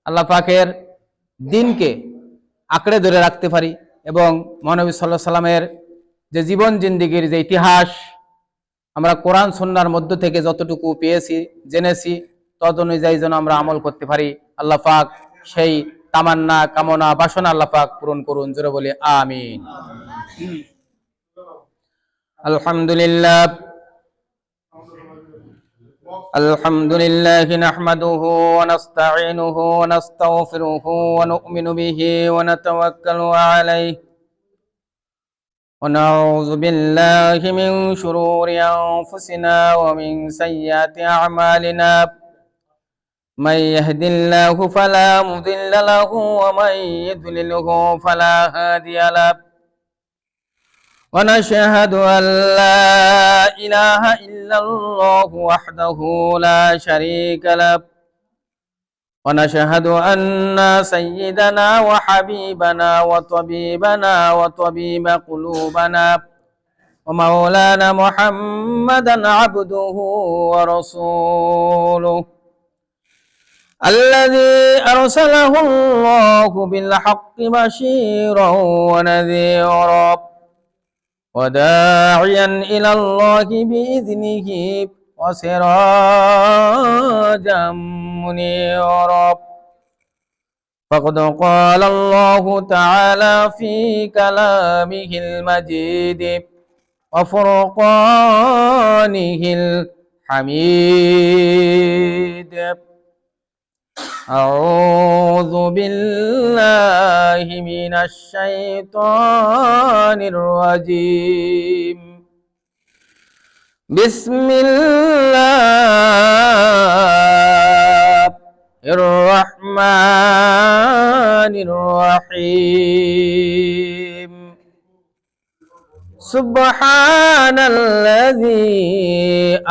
আল্লাহ পাকের দিনকে আঁকড়ে ধরে রাখতে পারি এবং মহানবী সাল্লাল্লাহু আলাইহি সাল্লামের যে জীবন জিন্দেগীর যে ইতিহাস আমরা কোরআন সুন্নাহর মধ্য থেকে যতটুকু পেয়েছি জেনেছি তদ অনুযায়ী যেন আমরা আমল করতে পারি। আল্লাহ পাক সেই তামান্না কামনা বাসনা আল্লাহ পাক পূরণ করুন, জোরে বলি আমিন। আলহামদুলিল্লাহ আলহামদুলিল্লাহ নাহমাদুহু ওয়া নাস্তাঈনুহু ওয়া নাস্তাগফিরুহু ওয়া নু'মিনু বিহি ওয়া নাতাওয়াক্কালু আলাইহি ونعوذ بالله من شرور أنفسنا ومن سيئات أعمالنا من يهد الله فلا مضل له ومن يضلله فلا هادي له ونشهد أن لا إله إلا الله وحده لا شريك له ونشهد أن سيدنا وحبيبنا وطبيبنا وطبيب قلوبنا ومولانا محمدا عبده ورسوله الذي أرسله الله بالحق بشيرا ونذيرا وداعيا إلى الله بإذنه وسراجا منيرا فقد قال الله تعالى في كلامه المجيد وفرقانه الحميد أعوذ بالله من الشيطان الرجيم بسم الله الرحمن الرحيم سبحان الذي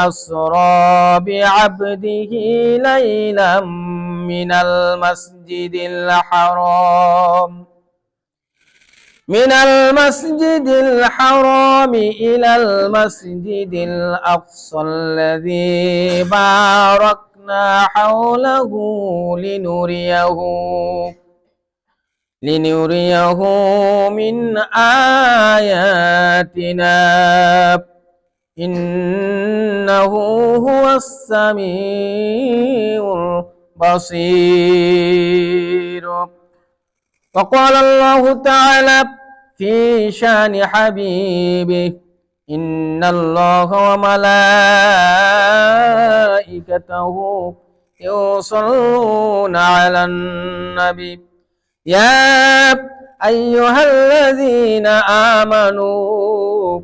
أسرى بعبده ليلا من المسجد الحرام إلى المسجد الأقصى الذي باركنا حوله لنريه من آياتنا إنه هو السميع البصير. وقال الله تعالى في شان حبيبه إن الله وملائكته يصلون على النبي يا أيها الذين آمنوا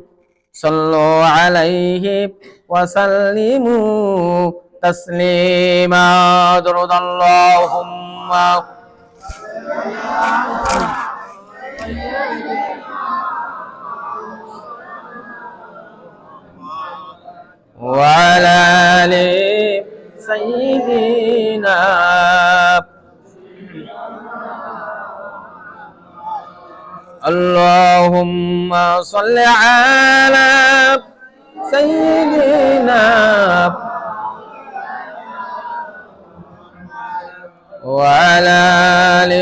صلوا عليه وسلموا تسليما. درود اللهم وعلى آل سيدنا اللهم صل على سيدنا وعلى آل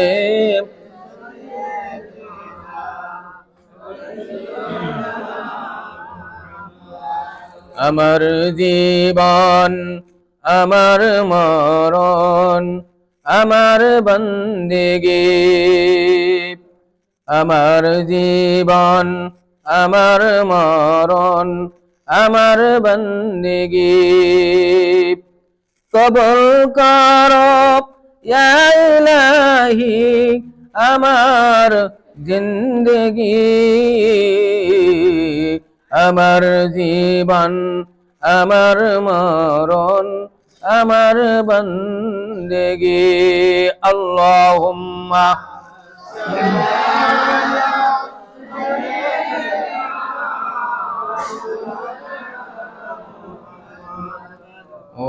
আমার জীবন আমার মরণ আমার বন্দেগী আমার জীবন আমার মরণ আমার বন্দেগী কবুল করো ইয়া ইলাহি আমার জিন্দেগী আমার জীবন আমার মরণ আমার বন্দেগী আল্লাহুম্মা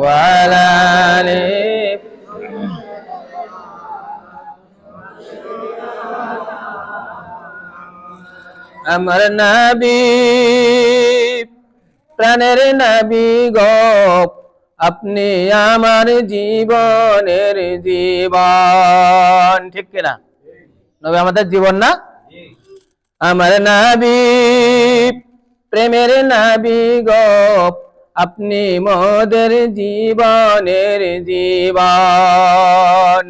وعلى آله আমার নবী প্রাণের নবী গো আপনি আমার জীবনের জীবন। ঠিক কিনা? নবী আমাদের জীবন না? আমার নবী, প্রেমের নবী গো, আপনি মোদের জীবনের জীবন।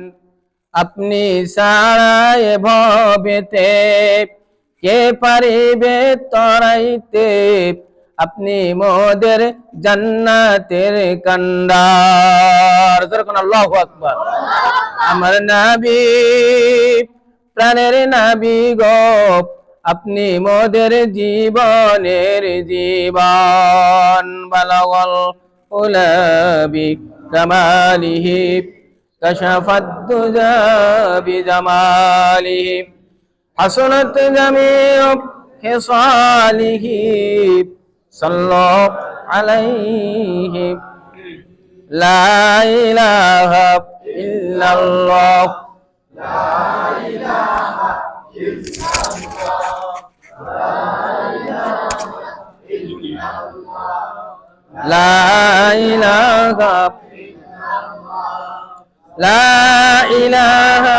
আপনি ছাড়া এ ভবেতে কে পারিবে তরাইতে, আপনি মোদের জান্নাতের কান্ডার। যেরকম আল্লাহু আকবার। আমার নবী, প্রাণের নবী গো, আপনি মোদের জীবনের জীবন। বালাগাল উলাবি কামালিহি কাশাফাদ দুজা বিজামালিহি হাসনাত জামিউ খিসালিহি সাল্লাল্লাহু আলাইহি লা ইলাহা ইল্লাল্লাহ লা ইলাহা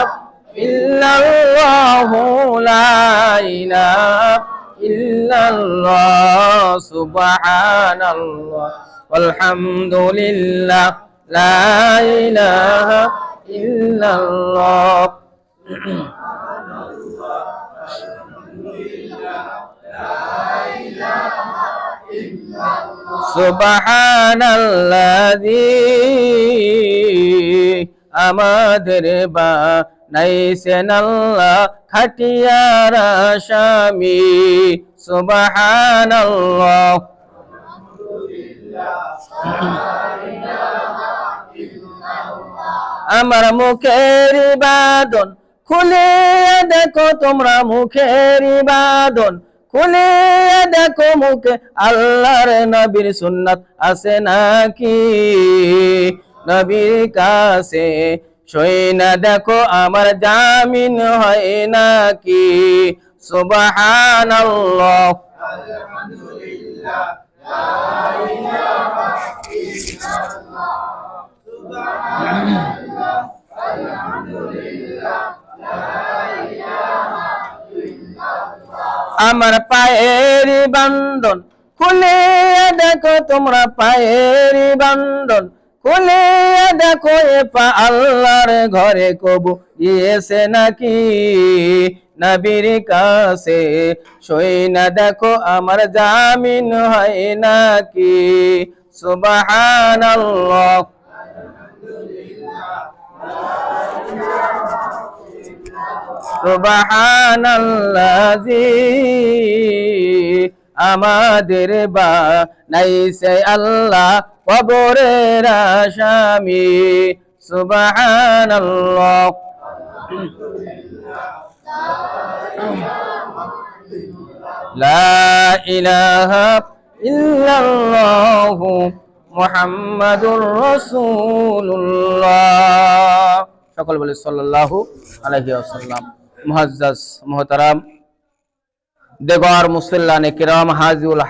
ইল্লাল্লাহ লা ইলাহা ইল্লাল্লাহ সুবহানাল্লাহ ওয়ালহামদুলিল্লাহ লা ইলাহা ইল্লাল্লাহ। সুবহানাল্লাযী আমাদের বানাইছেন আল্লাহ খাটিয়ার আসামি। সুবহানাল্লাহ। আমার মুখের বাঁধন খুলিয়ে দেখো তোমরা, মুখের বাঁধন খুলিয়ে দেখো, মুখে আল্লাহর নবীর সুন্নাত আছে নাকি? নবীর কাছে সইনা দেখো আমার জামিন হয় নাকি? সুবহানাল্লাহ। আলহামদুলিল্লাহ লা ইলাহা ইল্লাল্লাহ সুবহানাল্লাহ আলহামদুলিল্লাহ লা ইলাহা ইল্লাল্লাহ। আমার পায়ের বান্ধন খুলিয়ে দেখো তোমরা, পায়ের বান্ধন খুলিয়ে দেখো, এ পা আল্লাহর ঘরে কবু গিয়েছে নাকি? নবীর কাছে সইনা দেখো আমার জামিন হয় নাকি? সুবহানাল্লাহ। সুবহানাল্লাযী আমাদের বানাইছে আল্লাহ কবরের আসামি। সুবহানাল্লাহ। লা ইলাহা ইল্লাল্লাহু মুহাম্মাদুর রাসূলুল্লাহ। সকল বলে সাল্লাল্লাহু আলাইহি ওয়াসাল্লাম। মুআজ্জাজ মুহতারাম দেগর মুসল্লানে কিরাম হাজিউল